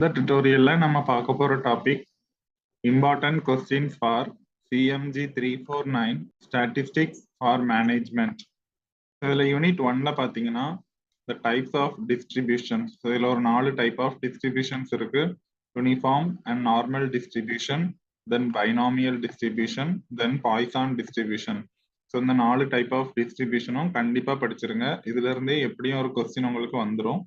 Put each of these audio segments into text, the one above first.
இந்த tutorialல நம்ம பார்க்க போற topic important questions for CMG 349 statistics for management. இதுல யூனிட் 1ல பாத்தீங்கன்னா the types of distributions. இதுல ஒரு 4 type of distributions இருக்கு. Uniform and normal distribution, then binomial distribution, then Poisson distribution. So இந்த 4 type of distributionும் கண்டிப்பா படிச்சிருங்க. இதுல இருந்தே எப்படியும் ஒரு கொஸ்டின் உங்களுக்கு வந்துடும்.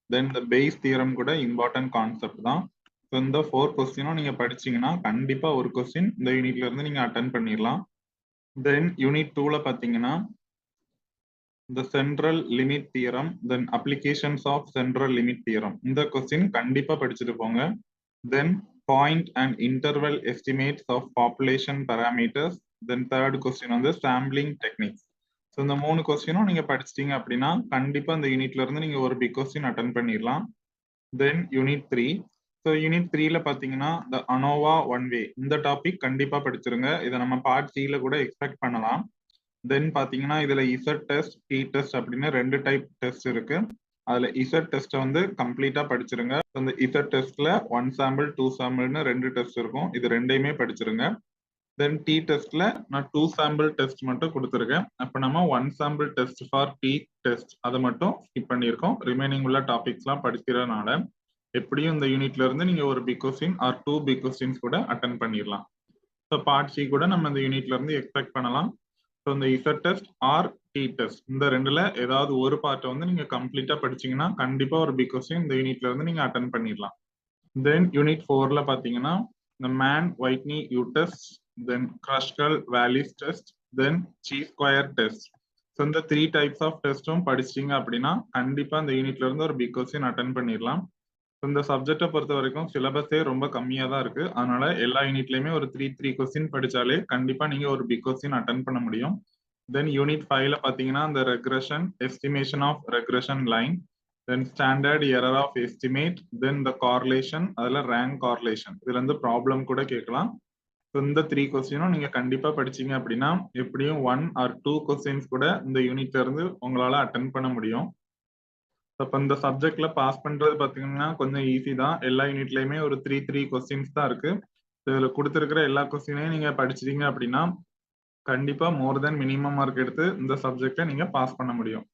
தென் இந்த பேஸ் தியரம் கூட இம்பார்ட்டன்ட் கான்செப்ட் தான். ஸோ இந்த 4 கொஸ்டினும் நீங்க படிச்சீங்கன்னா கண்டிப்பா ஒரு கொஸ்டின் இந்த யூனிட்ல இருந்து நீங்க அட்டன் பண்ணிடலாம். தென் யூனிட் 2ல பாத்தீங்கன்னா the central limit theorem, then applications of central limit theorem. இந்த கொஸ்டின் கண்டிப்பா படிச்சுட்டு போங்க. then point and interval estimates of population parameters, then third question வந்து sampling techniques. ஸோ இந்த 3 கொஸ்டினும் நீங்க படிச்சிட்டீங்க அப்படின்னா கண்டிப்பா இந்த யூனிட்ல இருந்து நீங்க ஒரு பிக் கொஸ்டின் அட்டன் பண்ணிடலாம். தென் யூனிட் 3. ஸோ யூனிட் 3ல பாத்தீங்கன்னா the ANOVA one way இந்த டாபிக் கண்டிப்பா படிச்சிருங்க. இதை நம்ம பார்ட் சில கூட எக்ஸ்பெக்ட் பண்ணலாம். தென் பாத்தீங்கன்னா இதுல இசட் டெஸ்ட், டி டெஸ்ட் அப்படின்னு 2 டைப் டெஸ்ட் இருக்கு. அதுல இசட் டெஸ்ட் வந்து கம்ப்ளீட்டா படிச்சிருங்க. அந்த இசட் டெஸ்ட்ல 1 சாம்பிள் 2 சாம்பிள்னு 2 டெஸ்ட் இருக்கும். இது ரெண்டையுமே படிச்சிருங்க. தென் டி டெஸ்ட்ல நான் 2 சாம்பிள் டெஸ்ட் மட்டும் கொடுத்துருக்கேன். அப்ப நம்ம 1 sample test for T test அதை மட்டும் ஸ்கிப் பண்ணியிருக்கோம். ரிமைனிங் உள்ள டாபிக்ஸ் எல்லாம் படிக்கிறதுனால எப்படியும் இந்த யூனிட்ல இருந்து நீங்க ஒரு pick question or 2 pick questions கூட அட்டன் பண்ணிடலாம். ஸோ பார்ட் சி கூட நம்ம இந்த யூனிட்ல இருந்து எக்ஸ்பெக்ட் பண்ணலாம். ஸோ இந்த Z test or T test இந்த ரெண்டுல ஏதாவது ஒரு பார்ட்டை வந்து நீங்க கம்ப்ளீட்டா படிச்சீங்கன்னா கண்டிப்பா ஒரு பிக் கொஸ்டின் இந்த யூனிட்ல இருந்து நீங்க அட்டன் பண்ணிடலாம். தென் யூனிட் 4ல பாத்தீங்கன்னா இந்த Mann Whitney U test, then Kruskal Wallis test, then chi square test. So இந்த 3 டைப்ஸ் ஆஃப் டெஸ்ட்டும் படிச்சிட்டீங்க அப்படின்னா கண்டிப்பா இந்த யூனிட்ல இருந்து ஒரு பிக் கொஸ்டின் அட்டன் பண்ணிடலாம். இந்த சப்ஜெக்டை பொறுத்த வரைக்கும் சிலபஸே ரொம்ப கம்மியா தான் இருக்கு. அதனால எல்லா யூனிட்லயுமே ஒரு 3 கொஸ்டின் படிச்சாலே கண்டிப்பா நீங்க ஒரு பிக் கொஸ்டின் அட்டன் பண்ண முடியும். தென் யூனிட் 5ல பாத்தீங்கன்னா இந்த regression, estimation of regression line, then standard error of estimate, then இந்த கார்லேஷன், அதுல ரேங்க் கார்லேஷன், இதுல இருந்து ப்ராப்ளம் கூட கேட்கலாம். இந்த 3 கொஸ்டினும் நீங்க கண்டிப்பா படிச்சீங்க அப்படின்னா எப்படியும் 1 ஆர் 2 கொஸ்டின்ஸ் கூட இந்த யூனிட்ல இருந்து உங்களால அட்டன் பண்ண முடியும். அப்ப இந்த சப்ஜெக்ட்ல பாஸ் பண்றது பாத்தீங்கன்னா கொஞ்சம் ஈஸி தான். எல்லா யூனிட்லயுமே ஒரு 3 கொஸ்டின்ஸ் தான் இருக்கு. இதுல கொடுத்திருக்கிற எல்லா கொஸ்டினையும் நீங்க படிச்சிட்டீங்க அப்படின்னா கண்டிப்பா மோர் தென் மினிமம் மார்க் எடுத்து இந்த சப்ஜெக்டை நீங்க பாஸ் பண்ண முடியும்.